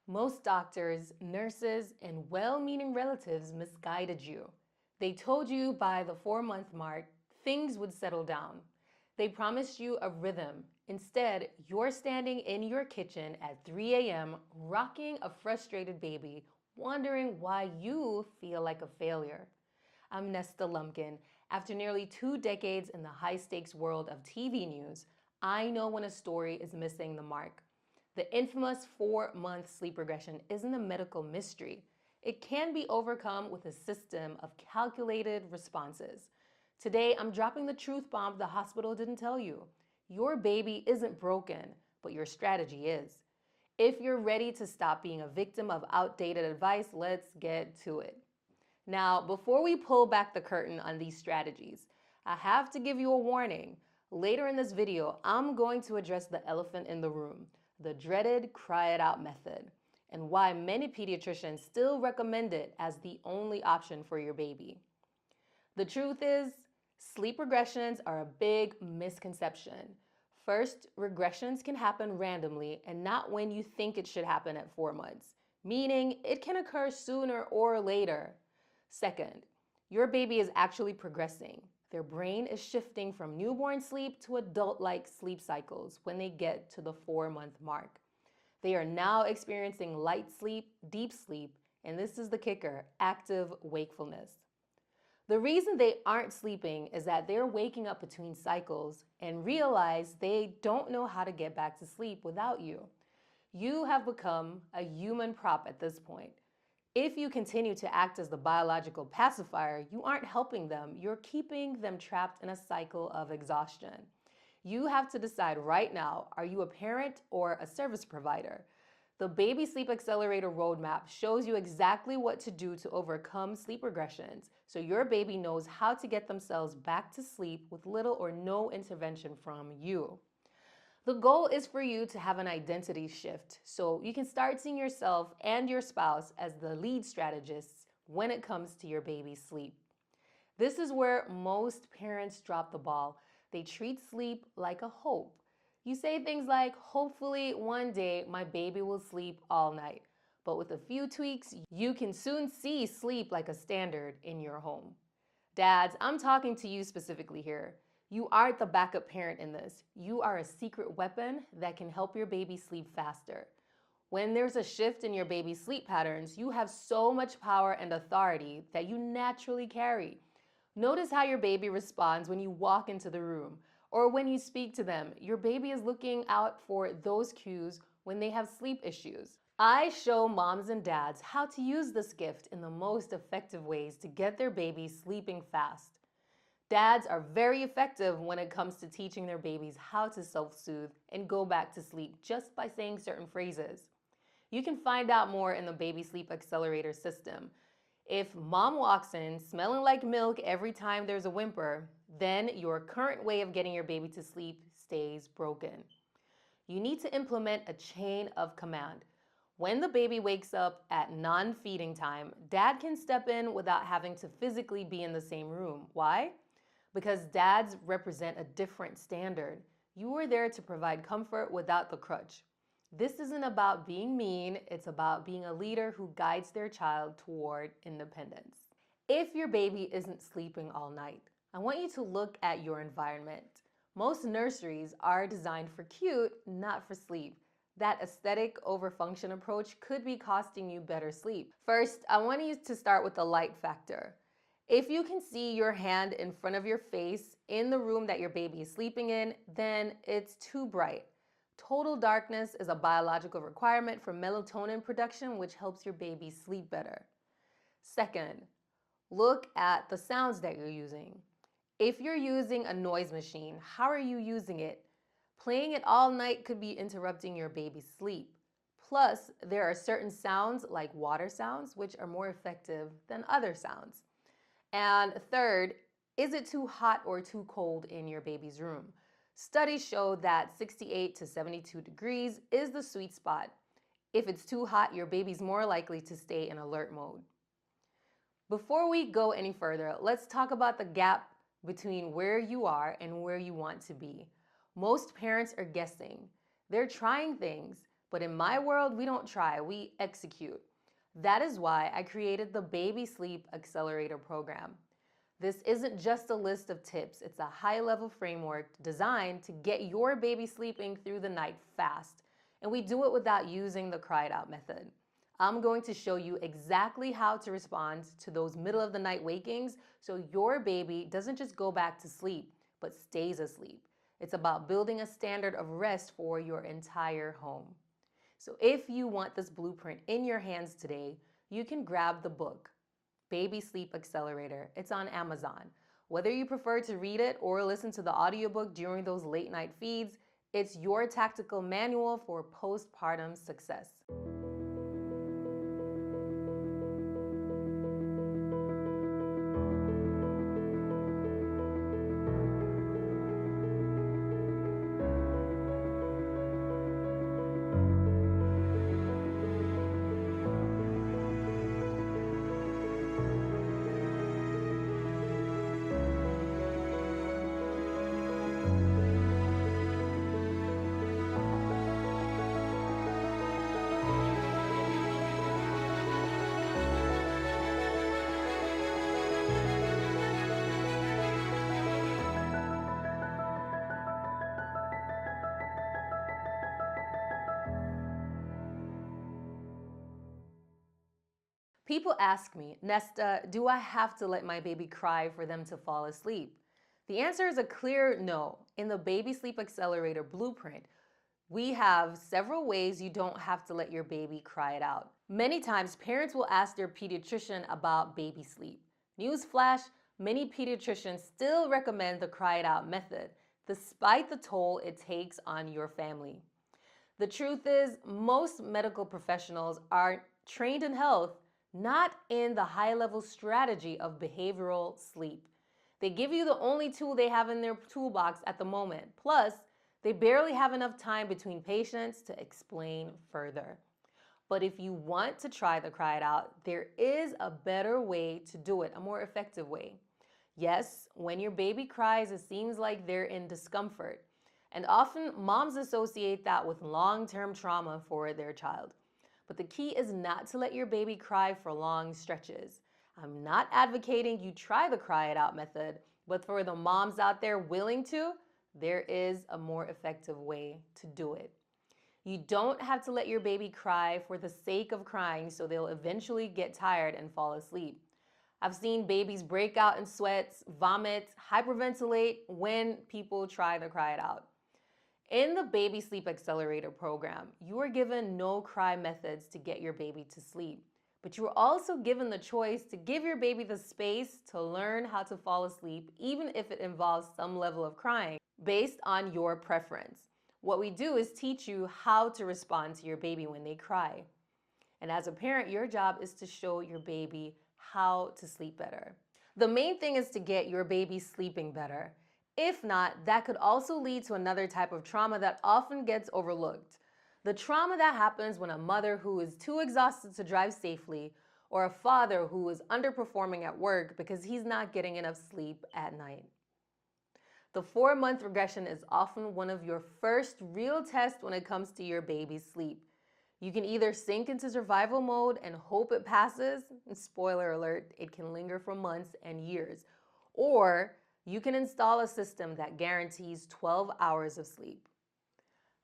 Most doctors, nurses, and well-meaning relatives misguided you. They told you by the 4-month mark, things would settle down. They promised you a rhythm. Instead, you're standing in your kitchen at 3 a.m., rocking a frustrated baby, wondering why you feel like a failure. I'm Nesta Lumpkin. After nearly 2 decades in the high-stakes world of TV news, I know when a story is missing the mark. The infamous 4-month sleep regression isn't a medical mystery. It can be overcome with a system of calculated responses. Today, I'm dropping the truth bomb the hospital didn't tell you. Your baby isn't broken, but your strategy is. If you're ready to stop being a victim of outdated advice, let's get to it. Now, before we pull back the curtain on these strategies, I have to give you a warning. Later in this video, I'm going to address the elephant in the room, the dreaded cry it out method, and why many pediatricians still recommend it as the only option for your baby. The truth is, sleep regressions are a big misconception. First, regressions can happen randomly and not when you think it should happen at 4 months, meaning it can occur sooner or later. Second, your baby is actually progressing. Their brain is shifting from newborn sleep to adult-like sleep cycles when they get to the 4-month mark. They are now experiencing light sleep, deep sleep, and this is the kicker, active wakefulness. The reason they aren't sleeping is that they're waking up between cycles and realize they don't know how to get back to sleep without you. You have become a human prop at this point. If you continue to act as the biological pacifier, you aren't helping them, you're keeping them trapped in a cycle of exhaustion. You have to decide right now, are you a parent or a service provider? The Baby Sleep Accelerator roadmap shows you exactly what to do to overcome sleep regressions so your baby knows how to get themselves back to sleep with little or no intervention from you. The goal is for you to have an identity shift so you can start seeing yourself and your spouse as the lead strategists when it comes to your baby's sleep. This is where most parents drop the ball. They treat sleep like a hope. You say things like, hopefully one day my baby will sleep all night. But with a few tweaks, you can soon see sleep like a standard in your home. Dads, I'm talking to you specifically here. You aren't the backup parent in this. You are a secret weapon that can help your baby sleep faster. When there's a shift in your baby's sleep patterns, you have so much power and authority that you naturally carry. Notice how your baby responds when you walk into the room or when you speak to them. Your baby is looking out for those cues when they have sleep issues. I show moms and dads how to use this gift in the most effective ways to get their babies sleeping fast. Dads are very effective when it comes to teaching their babies how to self-soothe and go back to sleep just by saying certain phrases. You can find out more in the Baby Sleep Accelerator system. If mom walks in smelling like milk every time there's a whimper, then your current way of getting your baby to sleep stays broken. You need to implement a chain of command. When the baby wakes up at non-feeding time, dad can step in without having to physically be in the same room. Why? Because dads represent a different standard. You are there to provide comfort without the crutch. This isn't about being mean, it's about being a leader who guides their child toward independence. If your baby isn't sleeping all night, I want you to look at your environment. Most nurseries are designed for cute, not for sleep. That aesthetic over function approach could be costing you better sleep. First, I want you to start with the light factor. If you can see your hand in front of your face in the room that your baby is sleeping in, then it's too bright. Total darkness is a biological requirement for melatonin production, which helps your baby sleep better. Second, look at the sounds that you're using. If you're using a noise machine, how are you using it? Playing it all night could be interrupting your baby's sleep. Plus, there are certain sounds like water sounds, which are more effective than other sounds. And third, is it too hot or too cold in your baby's room? Studies show that 68 to 72 degrees is the sweet spot. If it's too hot, your baby's more likely to stay in alert mode. Before we go any further, let's talk about the gap between where you are and where you want to be. Most parents are guessing. They're trying things, But in my world, we don't try, we execute. That is why I created the Baby Sleep Accelerator program. This isn't just a list of tips, it's a high-level framework designed to get your baby sleeping through the night fast. And we do it without using the cry it out method. I'm going to show you exactly how to respond to those middle of the night wakings so your baby doesn't just go back to sleep, but stays asleep. It's about building a standard of rest for your entire home. So if you want this blueprint in your hands today, you can grab the book, Baby Sleep Accelerator. It's on Amazon. Whether you prefer to read it or listen to the audiobook during those late night feeds, it's your tactical manual for postpartum success. People ask me, Nesta, do I have to let my baby cry for them to fall asleep? The answer is a clear no. In the Baby Sleep Accelerator blueprint, we have several ways you don't have to let your baby cry it out. Many times, parents will ask their pediatrician about baby sleep. Newsflash, many pediatricians still recommend the cry it out method, despite the toll it takes on your family. The truth is, most medical professionals are trained in health, not in the high-level strategy of behavioral sleep. They give you the only tool they have in their toolbox at the moment. Plus, they barely have enough time between patients to explain further. But if you want to try the cry it out, there is a better way to do it, a more effective way. Yes, when your baby cries, it seems like they're in discomfort. And often moms associate that with long-term trauma for their child. But the key is not to let your baby cry for long stretches. I'm not advocating you try the cry it out method, but for the moms out there willing to, there is a more effective way to do it. You don't have to let your baby cry for the sake of crying so they'll eventually get tired and fall asleep. I've seen babies break out in sweats, vomit, hyperventilate when people try to cry it out. In the Baby Sleep Accelerator program, you are given no cry methods to get your baby to sleep, but you are also given the choice to give your baby the space to learn how to fall asleep, even if it involves some level of crying, based on your preference. What we do is teach you how to respond to your baby when they cry. And as a parent, your job is to show your baby how to sleep better. The main thing is to get your baby sleeping better. If not, that could also lead to another type of trauma that often gets overlooked. The trauma that happens when a mother who is too exhausted to drive safely, or a father who is underperforming at work because he's not getting enough sleep at night. The 4-month regression is often one of your first real tests when it comes to your baby's sleep. You can either sink into survival mode and hope it passes, and spoiler alert, it can linger for months and years, or you can install a system that guarantees 12 hours of sleep.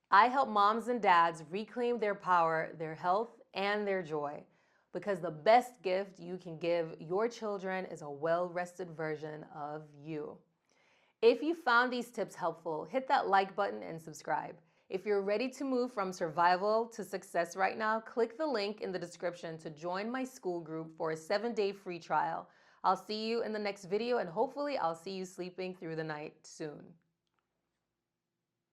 I help moms and dads reclaim their power, their health, and their joy, because the best gift you can give your children is a well-rested version of you. If you found these tips helpful, hit that like button and subscribe. If you're ready to move from survival to success right now, click the link in the description to join my school group for a 7-day free trial. I'll see you in the next video, and hopefully I'll see you sleeping through the night soon.